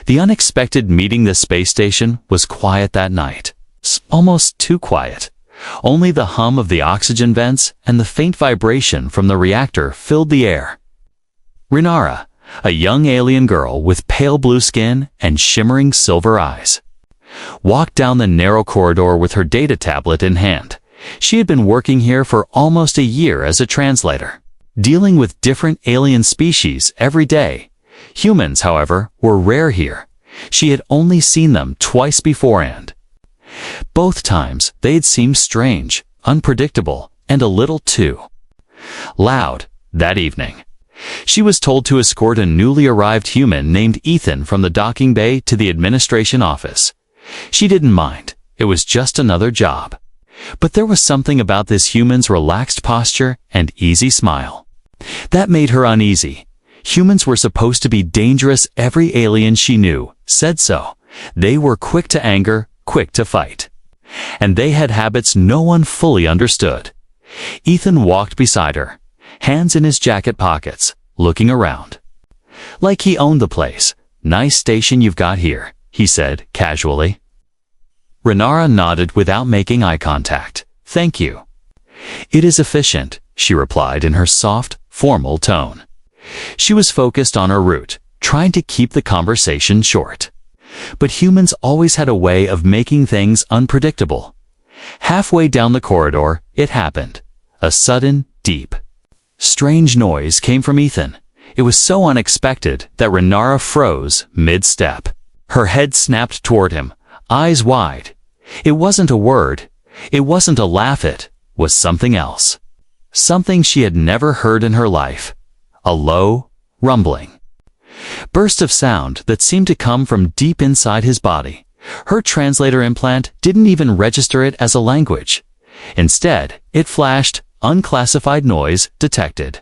The unexpected meeting the space station was quiet that night. Almost too quiet. Only the hum of the oxygen vents and the faint vibration from the reactor filled the air. Renara, a young alien girl with pale blue skin and shimmering silver eyes, walked down the narrow corridor with her data tablet in hand. She had been working here for almost a year as a translator, dealing with different alien species every day. Humans, however, were rare here. She had only seen them twice beforehand. Both times they had seemed strange, unpredictable, and a little too loud. That evening, she was told to escort a newly arrived human named Ethan from the docking bay to the administration office. She didn't mind. It was just another job. But there was something about this human's relaxed posture and easy smile that made her uneasy. Humans were supposed to be dangerous. Every alien she knew said so. They were quick to anger, quick to fight. And they had habits no one fully understood. Ethan walked beside her, hands in his jacket pockets, looking around. Like he owned the place. "Nice station you've got here," he said casually. Renara nodded without making eye contact. "Thank you." "It is efficient," she replied in her soft, formal tone. She was focused on her route, trying to keep the conversation short. But humans always had a way of making things unpredictable. Halfway down the corridor, it happened. A sudden, deep, strange noise came from Ethan. It was so unexpected that Renara froze mid-step. Her head snapped toward him, eyes wide. It wasn't a word. It wasn't a laugh. It was something else. Something she had never heard in her life. A low, rumbling burst of sound that seemed to come from deep inside his body. Her translator implant didn't even register it as a language. Instead, it flashed, "Unclassified noise detected."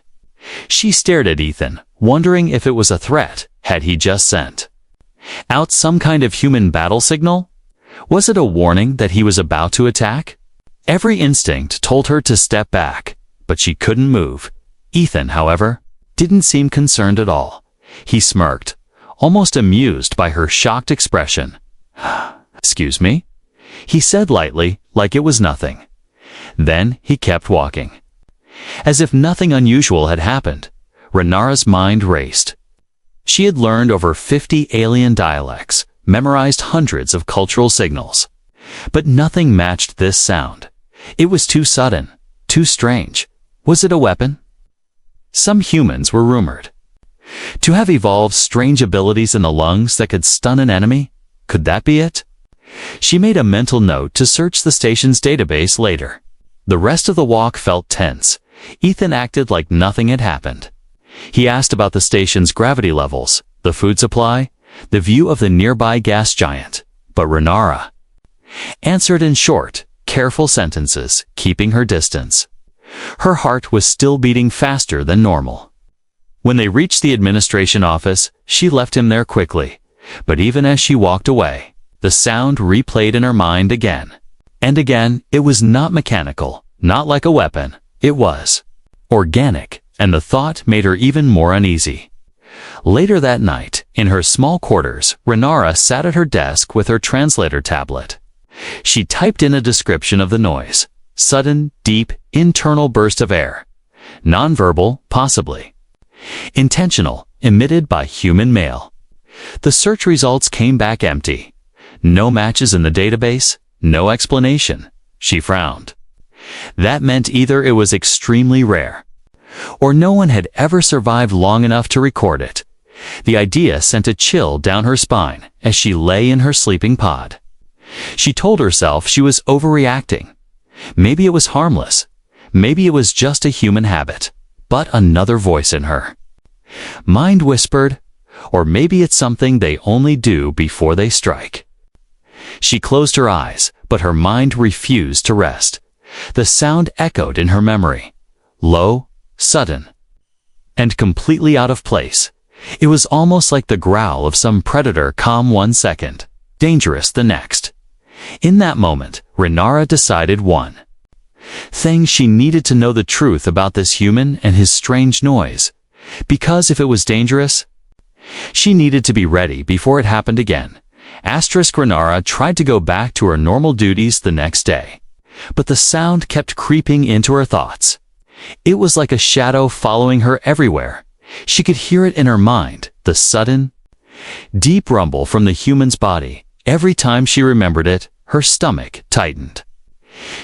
She stared at Ethan, wondering if it was a threat. Had he just sent out some kind of human battle signal? Was it a warning that he was about to attack? Every instinct told her to step back, but she couldn't move. Ethan, however, didn't seem concerned at all. He smirked, almost amused by her shocked expression. "Excuse me?" he said lightly, like it was nothing. Then he kept walking. As if nothing unusual had happened, Renara's mind raced. She had learned over 50 alien dialects, memorized hundreds of cultural signals. But nothing matched this sound. It was too sudden, too strange. Was it a weapon? Some humans were rumored to have evolved strange abilities in the lungs that could stun an enemy. Could that be it? She made a mental note to search the station's database later. The rest of the walk felt tense. Ethan acted like nothing had happened. He asked about the station's gravity levels, the food supply, the view of the nearby gas giant. But Renara answered in short, careful sentences, keeping her distance. Her heart was still beating faster than normal. When they reached the administration office, she left him there quickly. But even as she walked away, the sound replayed in her mind again. And again, it was not mechanical, not like a weapon. It was organic, and the thought made her even more uneasy. Later that night, in her small quarters, Renara sat at her desk with her translator tablet. She typed in a description of the noise. Sudden, deep, internal burst of air. Nonverbal, possibly. Intentional, emitted by human male. The search results came back empty. No matches in the database, no explanation. She frowned. That meant either it was extremely rare, or no one had ever survived long enough to record it. The idea sent a chill down her spine as she lay in her sleeping pod. She told herself she was overreacting. Maybe it was harmless. Maybe it was just a human habit. But another voice in her mind whispered, or maybe it's something they only do before they strike. She closed her eyes, but her mind refused to rest. The sound echoed in her memory. Low, sudden, and completely out of place. It was almost like the growl of some predator, calm one second, dangerous the next. In that moment, Renara decided one thing: she needed to know the truth about this human and his strange noise. Because if it was dangerous, She needed to be ready before it happened again. Renara tried to go back to her normal duties the next day, but the sound kept creeping into her thoughts. It was like a shadow following her everywhere. She could hear it in her mind, the sudden, deep rumble from the human's body. Every time she remembered it, her stomach tightened.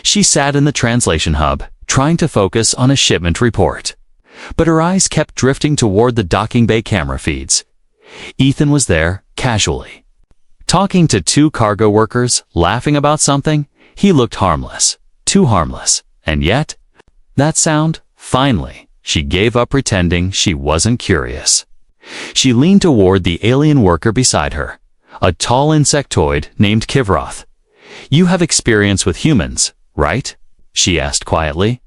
She sat in the translation hub, trying to focus on a shipment report, but her eyes kept drifting toward the docking bay camera feeds. Ethan was there, casually, talking to two cargo workers, laughing about something. He looked harmless, too harmless, and yet, that sound, finally, she gave up pretending she wasn't curious. She leaned toward the alien worker beside her, a tall insectoid named Kivroth. "You have experience with humans, right?" she asked quietly.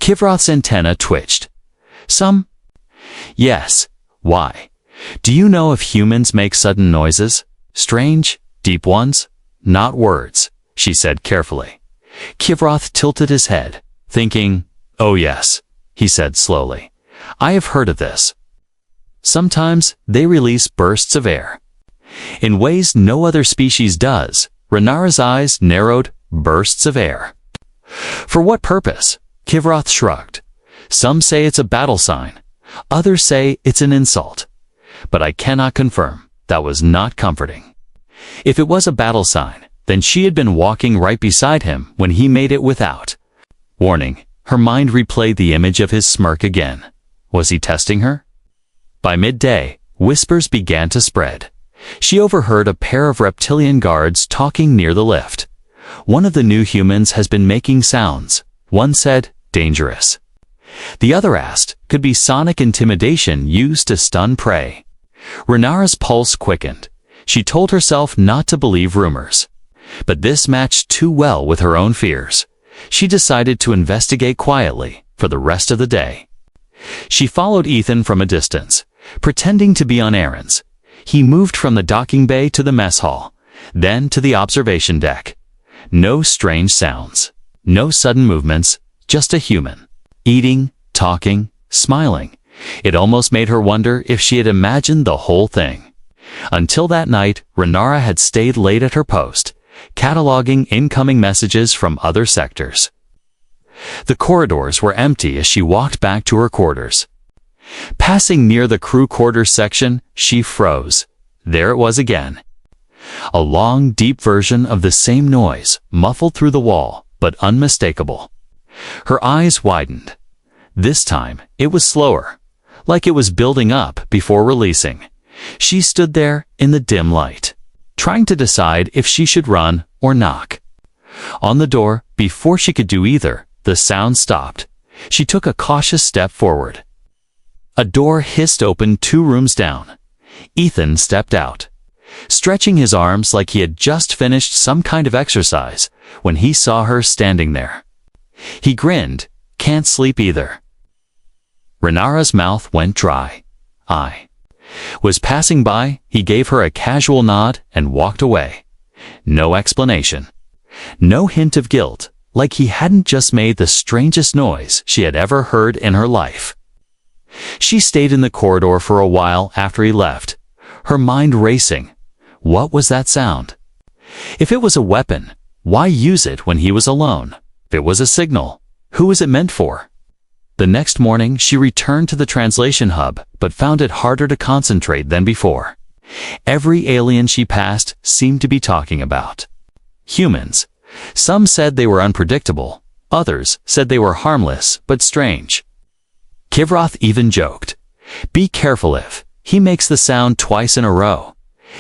Kivroth's antenna twitched. "Some?" "Yes. Why? Do you know if humans make sudden noises? Strange, deep ones? Not words," she said carefully. Kivroth tilted his head, thinking, "Oh yes," he said slowly. "I have heard of this. Sometimes they release bursts of air. In ways no other species does." Renara's eyes narrowed. "Bursts of air. For what purpose?" Kivroth shrugged. "Some say it's a battle sign. Others say it's an insult. But I cannot confirm." That was not comforting. If it was a battle sign, then she had been walking right beside him when he made it without warning. Her mind replayed the image of his smirk again. Was he testing her? By midday, whispers began to spread. She overheard a pair of reptilian guards talking near the lift. "One of the new humans has been making sounds," one said, "dangerous." The other asked, "Could be sonic intimidation used to stun prey." Renara's pulse quickened. She told herself not to believe rumors. But this matched too well with her own fears. She decided to investigate quietly for the rest of the day. She followed Ethan from a distance, pretending to be on errands. He moved from the docking bay to the mess hall, then to the observation deck. No strange sounds, no sudden movements, just a human, eating, talking, smiling. It almost made her wonder if she had imagined the whole thing. Until that night, Renara had stayed late at her post, cataloging incoming messages from other sectors. The corridors were empty as she walked back to her quarters. Passing near the crew quarters section, she froze. There it was again. A long, deep version of the same noise, muffled through the wall, but unmistakable. Her eyes widened. This time, it was slower, like it was building up before releasing. She stood there in the dim light, trying to decide if she should run or knock. On the door, before she could do either, the sound stopped. She took a cautious step forward. A door hissed open 2 rooms down. Ethan stepped out, stretching his arms like he had just finished some kind of exercise when he saw her standing there. He grinned. "Can't sleep either." Renara's mouth went dry. "I was passing by." He gave her a casual nod and walked away. No explanation. No hint of guilt, like he hadn't just made the strangest noise she had ever heard in her life. She stayed in the corridor for a while after he left, her mind racing. What was that sound? If it was a weapon, why use it when he was alone? If it was a signal, who was it meant for? The next morning, she returned to the translation hub, but found it harder to concentrate than before. Every alien she passed seemed to be talking about humans. Some said they were unpredictable. Others said they were harmless but strange. Kivroth even joked, "Be careful if he makes the sound twice in a row.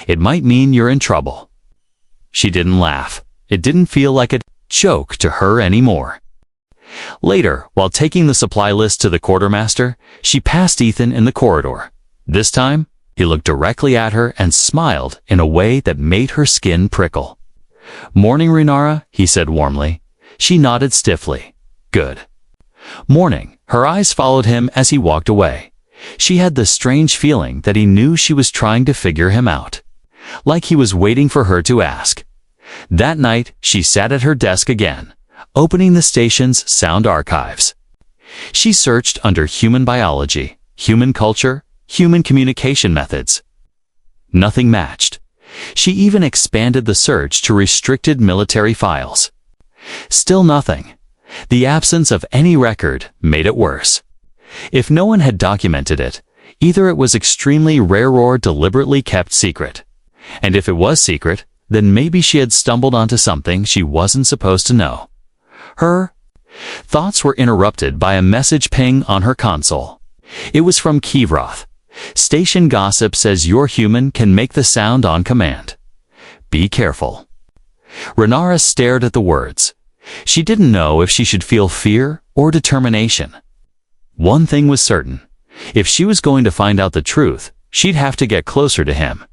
It might mean you're in trouble." She didn't laugh. It didn't feel like a joke to her anymore. Later, while taking the supply list to the quartermaster, she passed Ethan in the corridor. This time, he looked directly at her and smiled in a way that made her skin prickle. "Morning, Renara," he said warmly. She nodded stiffly. "Good." "Morning." Her eyes followed him as he walked away. She had the strange feeling that he knew she was trying to figure him out, like he was waiting for her to ask. That night, she sat at her desk again, opening the station's sound archives. She searched under human biology, human culture, human communication methods, Nothing matched. She even expanded the search to restricted military files. Still nothing. The absence of any record made it worse. If no one had documented it, either it was extremely rare or deliberately kept secret. And if it was secret, then maybe she had stumbled onto something she wasn't supposed to know. Her thoughts were interrupted by a message ping on her console. It was from Kivroth. Station gossip says your human can make the sound on command. Be careful. Renara stared at the words. She didn't know if she should feel fear or determination. One thing was certain. If she was going to find out the truth, she'd have to get closer to him.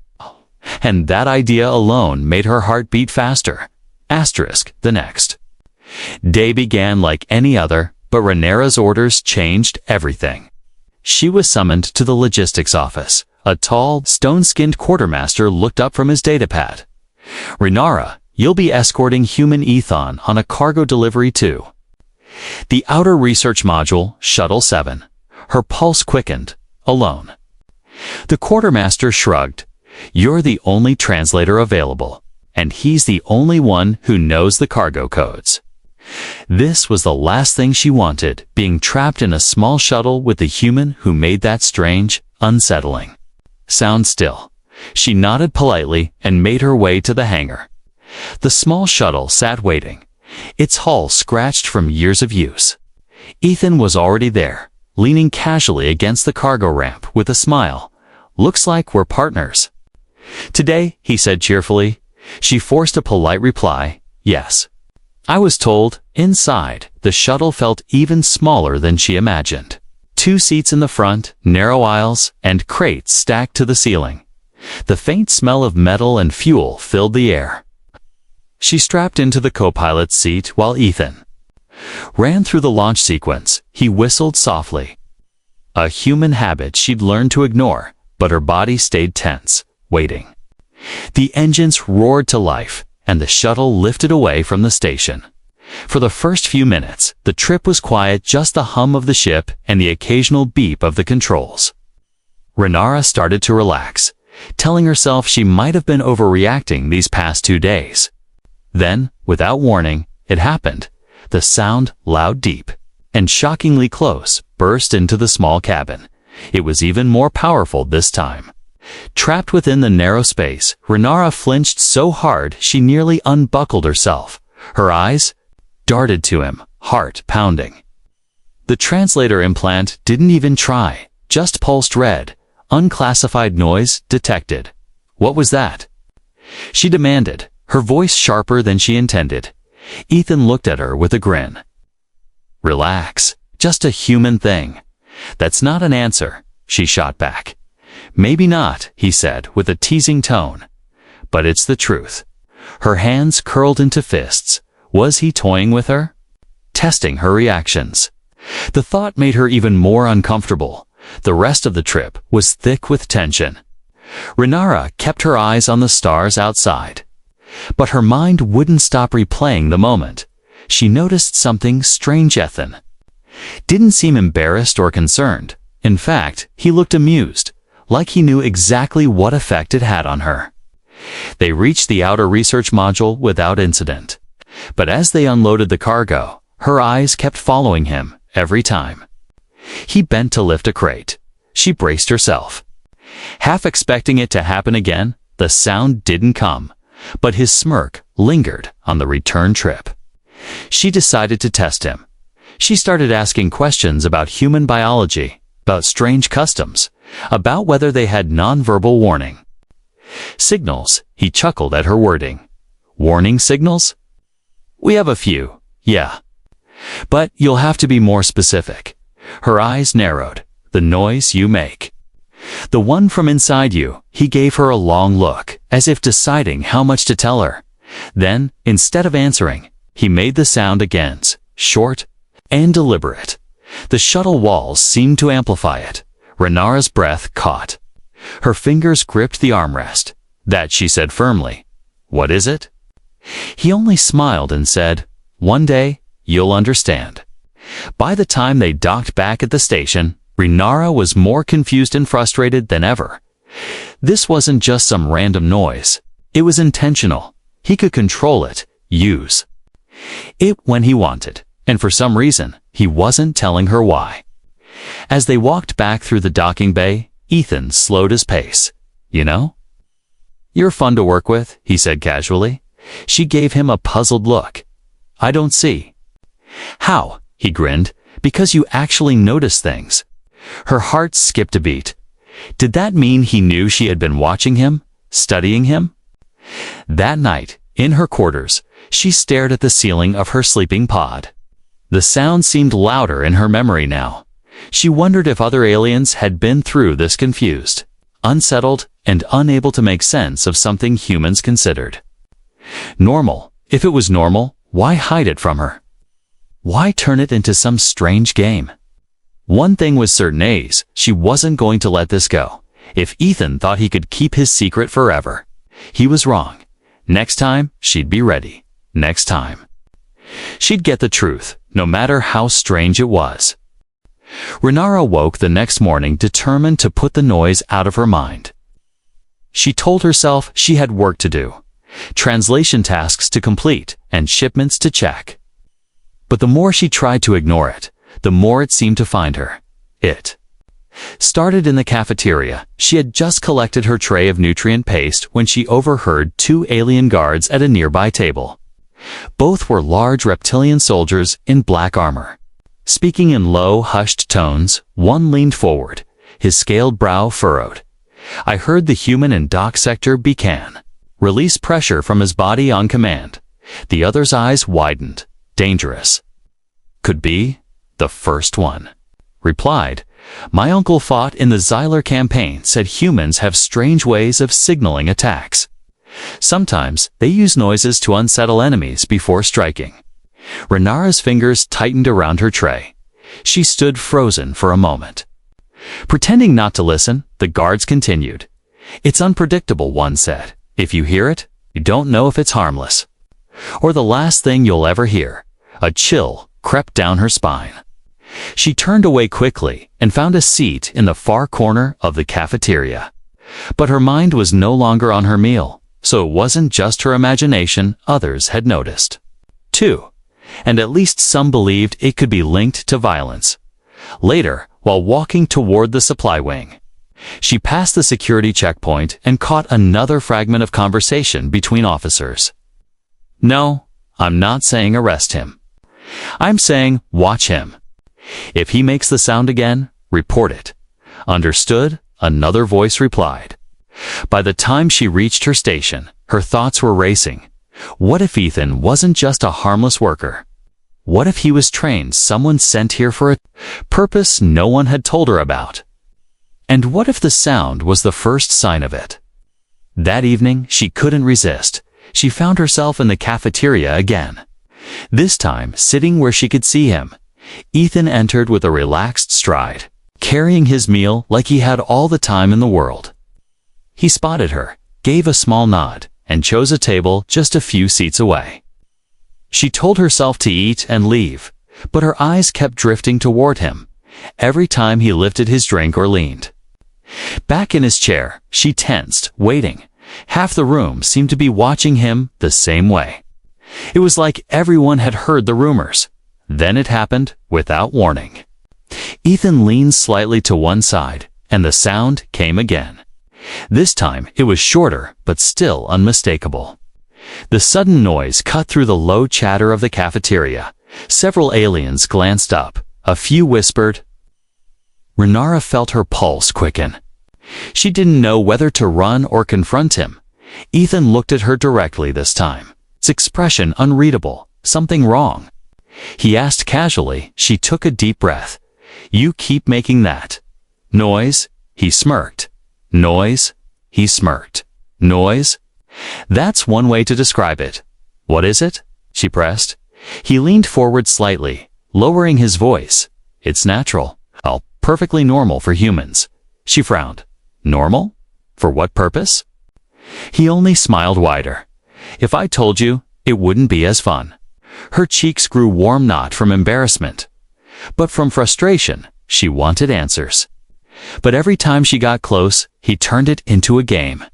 And that idea alone made her heart beat faster. Asterisk, the next day began like any other, but Renara's orders changed everything. She was summoned to the logistics office. A tall, stone-skinned quartermaster looked up from his datapad. Renara, you'll be escorting human Ethon on a cargo delivery to the Outer Research Module, Shuttle 7. Her pulse quickened. Alone. The quartermaster shrugged. You're the only translator available, and he's the only one who knows the cargo codes. This was the last thing she wanted, being trapped in a small shuttle with the human who made that strange, unsettling sound still. She nodded politely and made her way to the hangar. The small shuttle sat waiting, its hull scratched from years of use. Ethan was already there, leaning casually against the cargo ramp with a smile. Looks like we're partners. Today, he said cheerfully. She forced a polite reply, yes. I was told, inside, the shuttle felt even smaller than she imagined. 2 seats in the front, narrow aisles, and crates stacked to the ceiling. The faint smell of metal and fuel filled the air. She strapped into the co-pilot's seat while Ethan ran through the launch sequence. He whistled softly. A human habit she'd learned to ignore, but her body stayed tense, waiting. The engines roared to life, and the shuttle lifted away from the station. For the first few minutes, the trip was quiet, just the hum of the ship and the occasional beep of the controls. Renara started to relax, telling herself she might have been overreacting these past 2 days. Then, without warning, it happened. The sound, loud, deep, and shockingly close, burst into the small cabin. It was even more powerful this time. Trapped within the narrow space, Renara flinched so hard she nearly unbuckled herself. Her eyes darted to him, heart pounding. The translator implant didn't even try, just pulsed red. Unclassified noise detected. What was that? She demanded, her voice sharper than she intended. Ethan looked at her with a grin. Relax, just a human thing. That's not an answer, she shot back. Maybe not, he said with a teasing tone. But it's the truth. Her hands curled into fists. Was he toying with her? Testing her reactions. The thought made her even more uncomfortable. The rest of the trip was thick with tension. Renara kept her eyes on the stars outside. But her mind wouldn't stop replaying the moment. She noticed something strange. Ethan didn't seem embarrassed or concerned. In fact, he looked amused, like he knew exactly what effect it had on her. They reached the Outer Research Module without incident. But as they unloaded the cargo, her eyes kept following him every time. He bent to lift a crate. She braced herself. Half expecting it to happen again, the sound didn't come, but his smirk lingered on the return trip. She decided to test him. She started asking questions about human biology, about strange customs, about whether they had nonverbal warning signals. He chuckled at her wording. Warning signals? We have a few, yeah. But you'll have to be more specific. Her eyes narrowed. The noise you make. The one from inside you. He gave her a long look, as if deciding how much to tell her. Then, instead of answering, he made the sound again, short and deliberate. The shuttle walls seemed to amplify it. Renara's breath caught. Her fingers gripped the armrest. That, she said firmly. What is it? He only smiled and said, one day, you'll understand. By the time they docked back at the station, Renara was more confused and frustrated than ever. This wasn't just some random noise. It was intentional. He could control it, use it when he wanted, and for some reason, he wasn't telling her why. As they walked back through the docking bay, Ethan slowed his pace. "You know? You're fun to work with," he said casually. She gave him a puzzled look. "I don't see." "How?" he grinned. "Because you actually notice things." Her heart skipped a beat. Did that mean he knew she had been watching him, studying him? That night, in her quarters, she stared at the ceiling of her sleeping pod. The sound seemed louder in her memory now. She wondered if other aliens had been through this, confused, unsettled, and unable to make sense of something humans considered normal. If it was normal, why hide it from her? Why turn it into some strange game? One thing was certain, she wasn't going to let this go. If Ethan thought he could keep his secret forever, he was wrong. Next time, she'd be ready. Next time, she'd get the truth, no matter how strange it was. Renara woke the next morning determined to put the noise out of her mind. She told herself she had work to do, translation tasks to complete, and shipments to check. But the more she tried to ignore it, the more it seemed to find her. It started in the cafeteria. She had just collected her tray of nutrient paste when she overheard two alien guards at a nearby table. Both were large reptilian soldiers in black armor. Speaking in low, hushed tones, one leaned forward, his scaled brow furrowed. "I heard the human in dock sector beacon release pressure from his body on command." The other's eyes widened. "Dangerous." "Could be the first one," replied. "My uncle fought in the Xyler campaign, said humans have strange ways of signaling attacks. Sometimes they use noises to unsettle enemies before striking." Renara's fingers tightened around her tray. She stood frozen for a moment. Pretending not to listen, the guards continued. "It's unpredictable," one said. "If you hear it, you don't know if it's harmless, or the last thing you'll ever hear." A chill crept down her spine. She turned away quickly and found a seat in the far corner of the cafeteria. But her mind was no longer on her meal, so it wasn't just her imagination others had noticed, too. And at least some believed it could be linked to violence. Later, while walking toward the supply wing, she passed the security checkpoint and caught another fragment of conversation between officers. "No, I'm not saying arrest him. I'm saying watch him. If he makes the sound again, report it." "Understood," another voice replied. By the time she reached her station, her thoughts were racing. What if Ethan wasn't just a harmless worker? What if he was trained, someone sent here for a purpose no one had told her about? And what if the sound was the first sign of it? That evening, she couldn't resist. She found herself in the cafeteria again. This time, sitting where she could see him. Ethan entered with a relaxed stride, carrying his meal like he had all the time in the world. He spotted her, gave a small nod, and chose a table just a few seats away. She told herself to eat and leave, but her eyes kept drifting toward him every time he lifted his drink or leaned. Back in his chair, she tensed, waiting. Half the room seemed to be watching him the same way. It was like everyone had heard the rumors. Then it happened without warning. Ethan leaned slightly to one side, and the sound came again. This time it was shorter, but still unmistakable. The sudden noise cut through the low chatter of the cafeteria. Several aliens glanced up. A few whispered. Renara felt her pulse quicken. She didn't know whether to run or confront him. Ethan looked at her directly this time, its expression unreadable. Something wrong? He asked casually. She took a deep breath. "You keep making that noise?" He smirked. "Noise?" He smirked. "Noise? That's one way to describe it." "What is it?" she pressed. He leaned forward slightly, lowering his voice. "It's natural. Perfectly normal for humans." She frowned. "Normal? For what purpose?" He only smiled wider. "If I told you, it wouldn't be as fun." Her cheeks grew warm, not from embarrassment, but from frustration. She wanted answers. But every time she got close, he turned it into a game.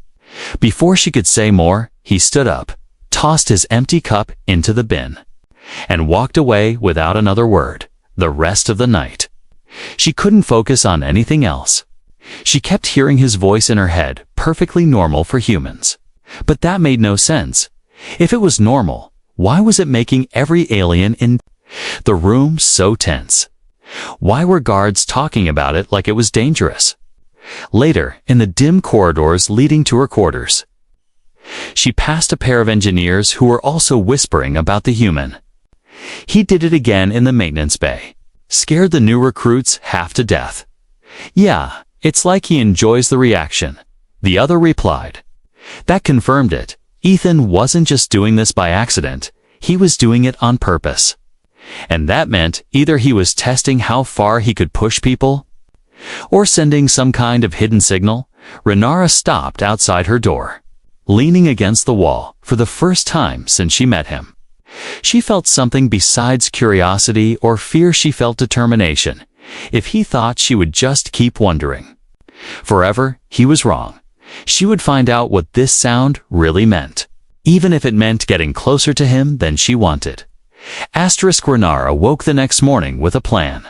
Before she could say more, he stood up, tossed his empty cup into the bin, and walked away without another word the rest of the night. She couldn't focus on anything else. She kept hearing his voice in her head, perfectly normal for humans. But that made no sense. If it was normal, why was it making every alien in the room so tense? Why were guards talking about it like it was dangerous? Later, in the dim corridors leading to her quarters, she passed a pair of engineers who were also whispering about the human. He did it again in the maintenance bay. Scared the new recruits half to death. Yeah, it's like he enjoys the reaction, the other replied. That confirmed it. Ethan wasn't just doing this by accident, he was doing it on purpose. And that meant either he was testing how far he could push people, or sending some kind of hidden signal. Renara stopped outside her door, leaning against the wall for the first time since she met him. She felt something besides curiosity or fear. She felt determination. If he thought she would just keep wondering forever, he was wrong. She would find out what this sound really meant, even if it meant getting closer to him than she wanted. Renara woke the next morning with a plan.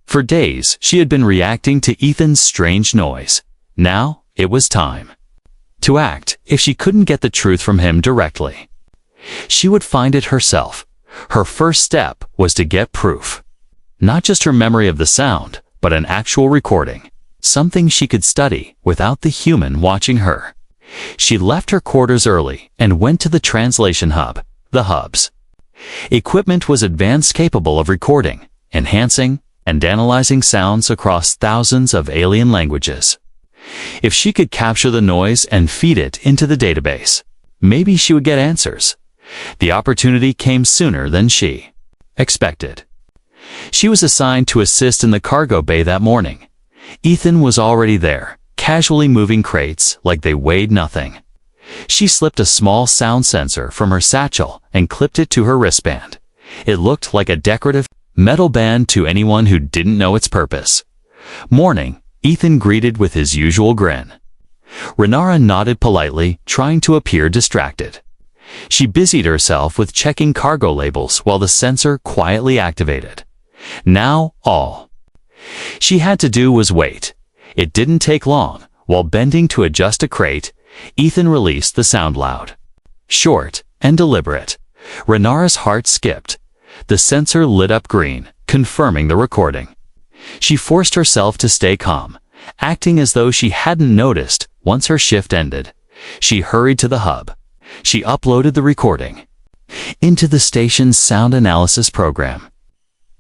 For days, she had been reacting to Ethan's strange noise. Now, it was time to act. If she couldn't get the truth from him directly, she would find it herself. Her first step was to get proof. Not just her memory of the sound, but an actual recording. Something she could study without the human watching her. She left her quarters early and went to the translation hub, the hub's equipment was advanced, capable of recording, enhancing, and analyzing sounds across thousands of alien languages. If she could capture the noise and feed it into the database, maybe she would get answers. The opportunity came sooner than she expected. She was assigned to assist in the cargo bay that morning. Ethan was already there, casually moving crates like they weighed nothing. She slipped a small sound sensor from her satchel and clipped it to her wristband. It looked like a decorative metal band to anyone who didn't know its purpose. Morning, Ethan greeted with his usual grin. Renara nodded politely, trying to appear distracted. She busied herself with checking cargo labels while the sensor quietly activated. Now, all she had to do was wait. It didn't take long. While bending to adjust a crate, Ethan released the sound loud, short, and deliberate. Renara's heart skipped. The sensor lit up green, confirming the recording. She forced herself to stay calm, acting as though she hadn't noticed. Once her shift ended, she hurried to the hub. She uploaded the recording into the station's sound analysis program.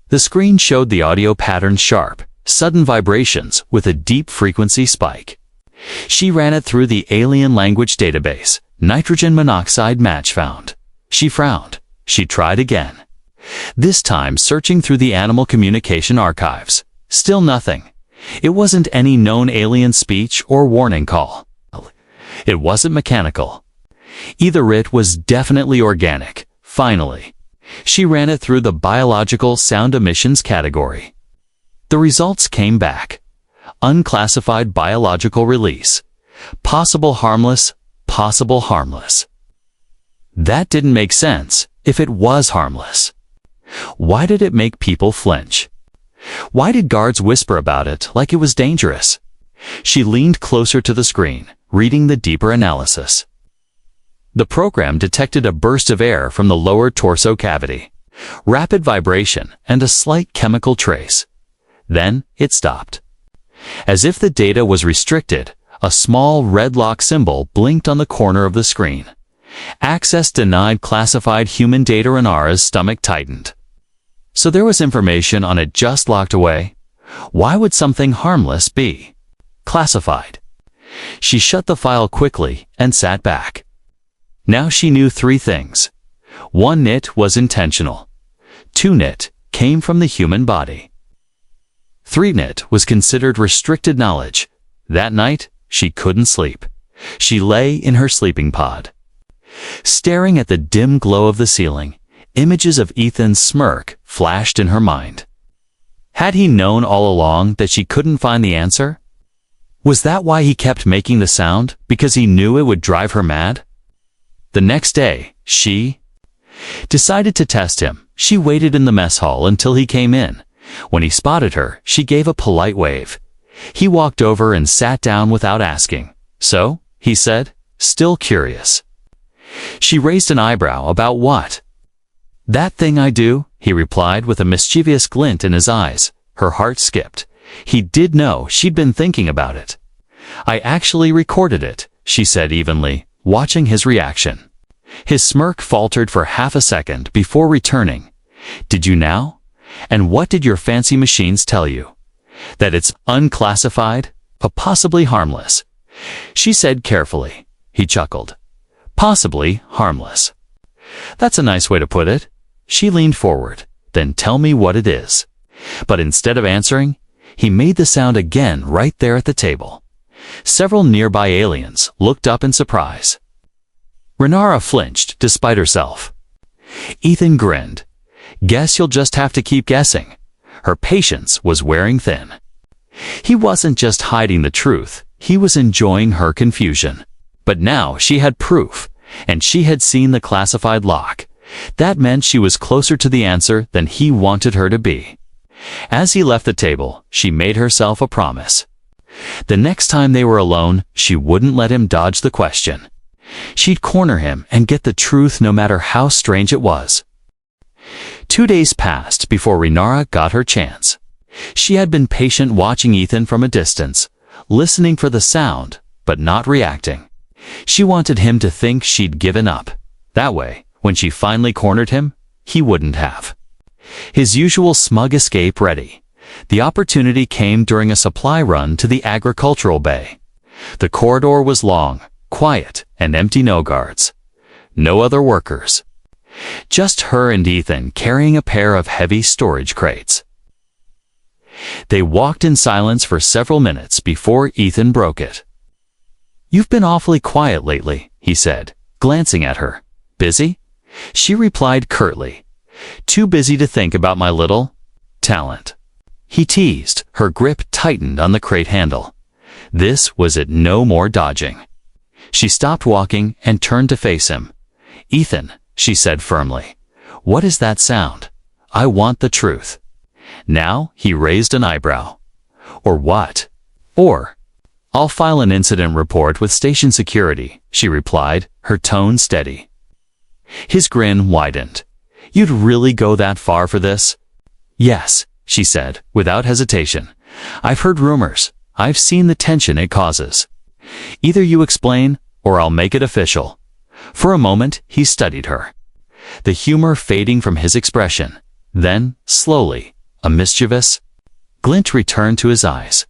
The screen showed the audio pattern: sharp, sudden vibrations with a deep frequency spike. She ran it through the alien language database. Nitrogen monoxide match found. She frowned. She tried again. This time searching through the animal communication archives. Still nothing. It wasn't any known alien speech or warning call. It wasn't mechanical. Either it was definitely organic. Finally, she ran it through the biological sound emissions category. The results came back. Unclassified biological release. Possible harmless, possible harmless. That didn't make sense. If it was harmless, why did it make people flinch? Why did guards whisper about it like it was dangerous? She leaned closer to the screen, reading the deeper analysis. The program detected a burst of air from the lower torso cavity, rapid vibration, and a slight chemical trace. Then it stopped. As if the data was restricted, a small red lock symbol blinked on the corner of the screen. Access denied. Classified human data. Renara's stomach tightened. So there was information on it just locked away. Why would something harmless be classified? She shut the file quickly and sat back. Now she knew 3 things. 1, it was intentional. 2, it came from the human body. 3, it was considered restricted knowledge. That night, she couldn't sleep. She lay in her sleeping pod, staring at the dim glow of the ceiling. Images of Ethan's smirk flashed in her mind. Had he known all along that she couldn't find the answer? Was that why he kept making the sound, because he knew it would drive her mad? The next day, she decided to test him. She waited in the mess hall until he came in. When he spotted her, she gave a polite wave. He walked over and sat down without asking. "So?" he said, still curious. She raised an eyebrow. "About what?" "That thing I do," he replied with a mischievous glint in his eyes. Her heart skipped. He did know she'd been thinking about it. "I actually recorded it," she said evenly, watching his reaction. His smirk faltered for half a second before returning. "Did you now? And what did your fancy machines tell you?" "That it's unclassified, but possibly harmless," she said carefully. He chuckled. "Possibly harmless. That's a nice way to put it." She leaned forward. "Then tell me what it is." But instead of answering, he made the sound again right there at the table. Several nearby aliens looked up in surprise. Renara flinched despite herself. Ethan grinned. "Guess you'll just have to keep guessing." Her patience was wearing thin. He wasn't just hiding the truth, he was enjoying her confusion. But now she had proof, and she had seen the classified lock. That meant she was closer to the answer than he wanted her to be. As he left the table, she made herself a promise. The next time they were alone, she wouldn't let him dodge the question. She'd corner him and get the truth no matter how strange it was. 2 days passed before Renara got her chance. She had been patient watching Ethan from a distance, listening for the sound, but not reacting. She wanted him to think she'd given up. That way, when she finally cornered him, he wouldn't have. His usual smug escape ready. The opportunity came during a supply run to the agricultural bay. The corridor was long, quiet, and empty. No guards. No other workers. Just her and Ethan carrying a pair of heavy storage crates. They walked in silence for several minutes before Ethan broke it. "You've been awfully quiet lately," he said, glancing at her. "Busy?" She replied curtly. "Too busy to think about my little talent." He teased. Her grip tightened on the crate handle. This was it, no more dodging. She stopped walking and turned to face him. "Ethan," she said firmly, "what is that sound? I want the truth." Now he raised an eyebrow. "Or what?" "Or, I'll file an incident report with station security," she replied, her tone steady. His grin widened. "You'd really go that far for this?" "Yes," she said, without hesitation. "I've heard rumors. I've seen the tension it causes. Either you explain, or I'll make it official." For a moment, he studied her, the humor fading from his expression. Then, slowly, a mischievous glint returned to his eyes.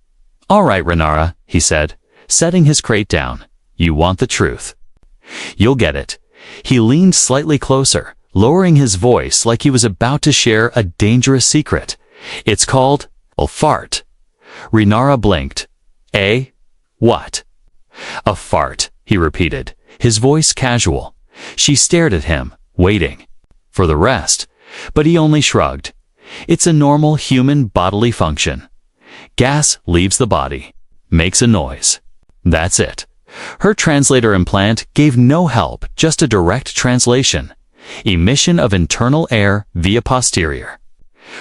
"All right, Renara," he said, setting his crate down. "You want the truth. You'll get it." He leaned slightly closer, lowering his voice like he was about to share a dangerous secret. "It's called a fart." Renara blinked. "Eh? What?" "A fart," he repeated, his voice casual. She stared at him, waiting for the rest, but he only shrugged. "It's a normal human bodily function. Gas leaves the body, makes a noise. That's it." Her translator implant gave no help, just a direct translation. Emission of internal air via posterior.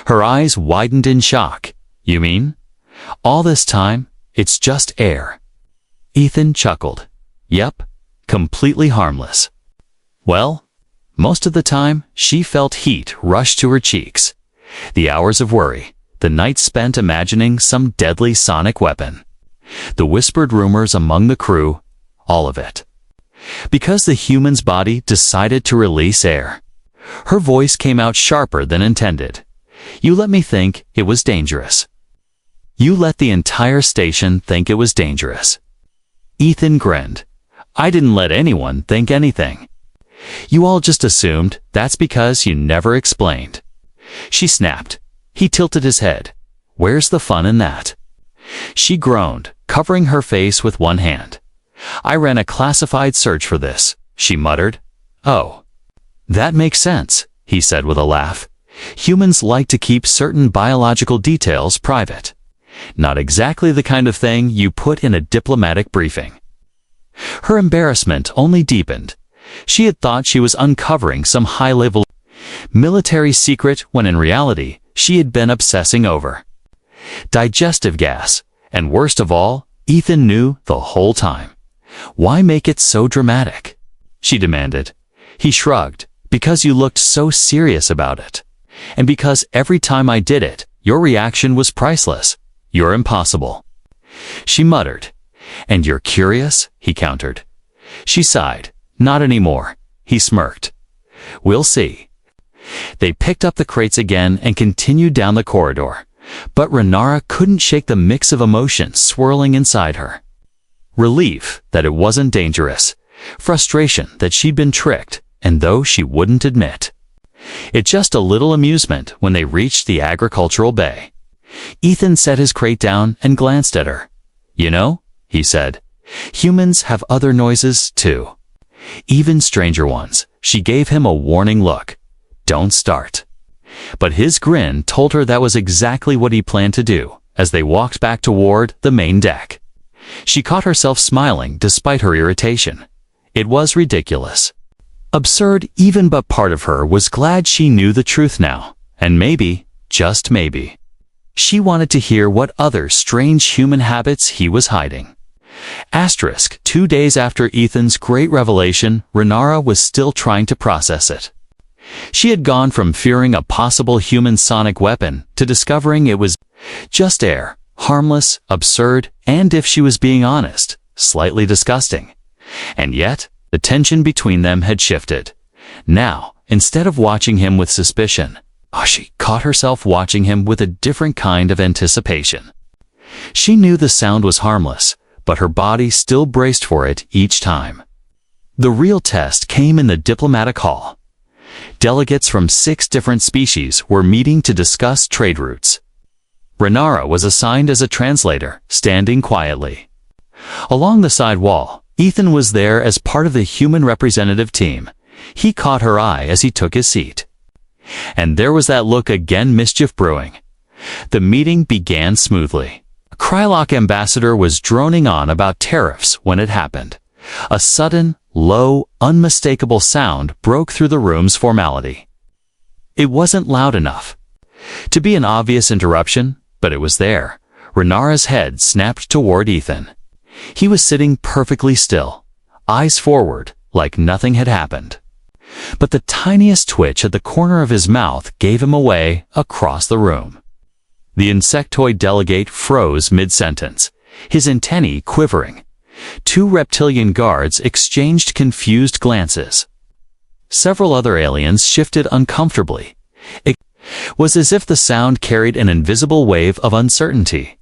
Her eyes widened in shock. "You mean? All this time, it's just air?" Ethan chuckled. "Yep, completely harmless." Well, most of the time, she felt heat rush to her cheeks. The hours of worry, the nights spent imagining some deadly sonic weapon. The whispered rumors among the crew, all of it. Because the human's body decided to release air. Her voice came out sharper than intended. "You let me think it was dangerous. You let the entire station think it was dangerous." Ethan grinned. "I didn't let anyone think anything. You all just assumed. That's because you never explained." She snapped. He tilted his head. "Where's the fun in that?" She groaned, covering her face with one hand. "I ran a classified search for this," she muttered. "Oh, that makes sense," he said with a laugh. Humans like to keep certain biological details private. Not exactly the kind of thing you put in a diplomatic briefing. Her embarrassment only deepened. She had thought she was uncovering some high-level military secret when in reality she had been obsessing over digestive gas, and worst of all, Ethan knew the whole time. Why make it so dramatic? She demanded. He shrugged. Because you looked so serious about it. And because every time I did it, your reaction was priceless. You're impossible. She muttered. And you're curious? He countered. She sighed. Not anymore. He smirked. We'll see. They picked up the crates again and continued down the corridor. But Renara couldn't shake the mix of emotions swirling inside her. Relief that it wasn't dangerous. Frustration that she'd been tricked, and though she wouldn't admit it, just a little amusement when they reached the agricultural bay. Ethan set his crate down and glanced at her. You know, he said, humans have other noises too. Even stranger ones. She gave him a warning look. Don't start. But his grin told her that was exactly what he planned to do as they walked back toward the main deck. She caught herself smiling despite her irritation. It was ridiculous. Absurd even, but part of her was glad she knew the truth now. And maybe, just maybe, she wanted to hear what other strange human habits he was hiding. Asterisk, 2 days after Ethan's great revelation, Renara was still trying to process it. She had gone from fearing a possible human sonic weapon to discovering it was just air, harmless, absurd, and if she was being honest, slightly disgusting. And yet, the tension between them had shifted. Now, instead of watching him with suspicion, she caught herself watching him with a different kind of anticipation. She knew the sound was harmless, but her body still braced for it each time. The real test came in the diplomatic hall. Delegates from 6 different species were meeting to discuss trade routes. Renara was assigned as a translator, standing quietly. Along the side wall, Ethan was there as part of the human representative team. He caught her eye as he took his seat. And there was that look again, mischief brewing. The meeting began smoothly. A Krylok ambassador was droning on about tariffs when it happened. A sudden, low, unmistakable sound broke through the room's formality. It wasn't loud enough to be an obvious interruption, but it was there. Renara's head snapped toward Ethan. He was sitting perfectly still, eyes forward, like nothing had happened. But the tiniest twitch at the corner of his mouth gave him away across the room. The insectoid delegate froze mid-sentence, his antennae quivering. 2 reptilian guards exchanged confused glances. Several other aliens shifted uncomfortably. It was as if the sound carried an invisible wave of uncertainty.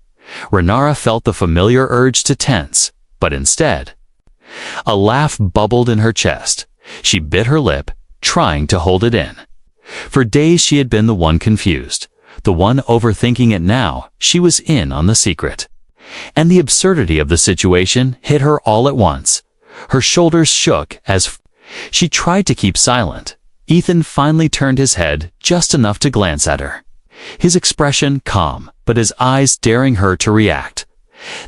Renara felt the familiar urge to tense, but instead, a laugh bubbled in her chest. She bit her lip, trying to hold it in. For days she had been the one confused, the one overthinking it. Now she was in on the secret. And the absurdity of the situation hit her all at once. Her shoulders shook as she tried to keep silent. Ethan finally turned his head just enough to glance at her. His expression calm, but his eyes daring her to react.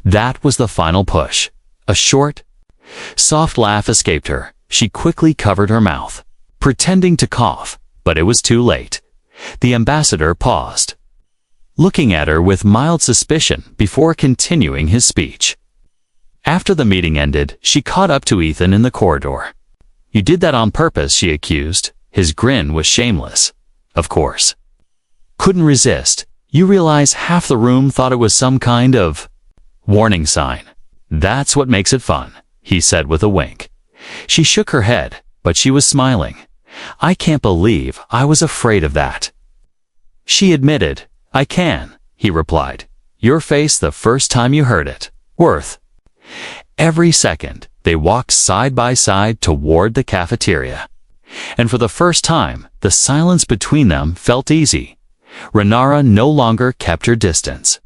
That was the final push. A short, soft laugh escaped her. She quickly covered her mouth, pretending to cough, but it was too late. The ambassador paused, looking at her with mild suspicion before continuing his speech. After the meeting ended, she caught up to Ethan in the corridor. You did that on purpose, she accused. His grin was shameless. Of course. Couldn't resist. You realize half the room thought it was some kind of warning sign. That's what makes it fun, he said with a wink. She shook her head, but she was smiling. I can't believe I was afraid of that. She admitted. I can, he replied. Your face the first time you heard it. Worth every second. They walked side by side toward the cafeteria. And for the first time, the silence between them felt easy. Renara no longer kept her distance.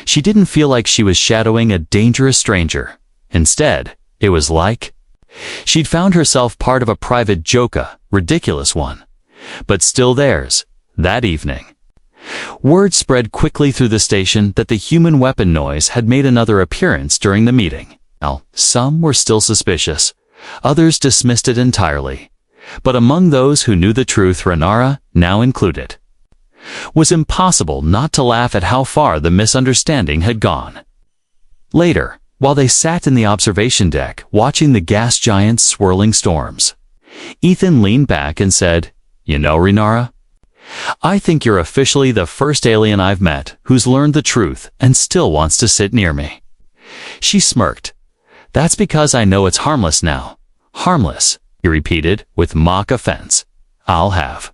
She didn't feel like she was shadowing a dangerous stranger. Instead, it was like she'd found herself part of a private joka, ridiculous one, but still theirs. That evening, word spread quickly through the station that the human weapon noise had made another appearance during the meeting. Now, some were still suspicious. Others dismissed it entirely. But among those who knew the truth, Renara, now included, was impossible not to laugh at how far the misunderstanding had gone. Later, while they sat in the observation deck watching the gas giant's swirling storms, Ethan leaned back and said, "You know, Renara, I think you're officially the first alien I've met who's learned the truth and still wants to sit near me." She smirked. "That's because I know it's harmless now." "Harmless," he repeated with mock offense. "I'll have.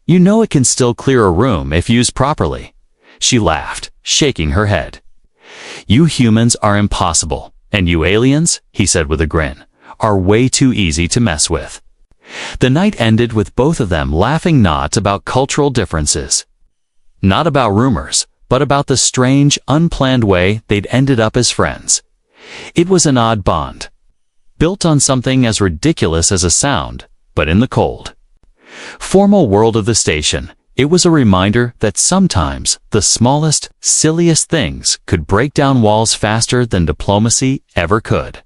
You know it can still clear a room if used properly." She laughed, shaking her head. "You humans are impossible, and you aliens," he said with a grin, "are way too easy to mess with." The night ended with both of them laughing, not about cultural differences, not about rumors, but about the strange, unplanned way they'd ended up as friends. It was an odd bond, built on something as ridiculous as a sound, but in the cold, formal world of the station, it was a reminder that sometimes the smallest, silliest things could break down walls faster than diplomacy ever could.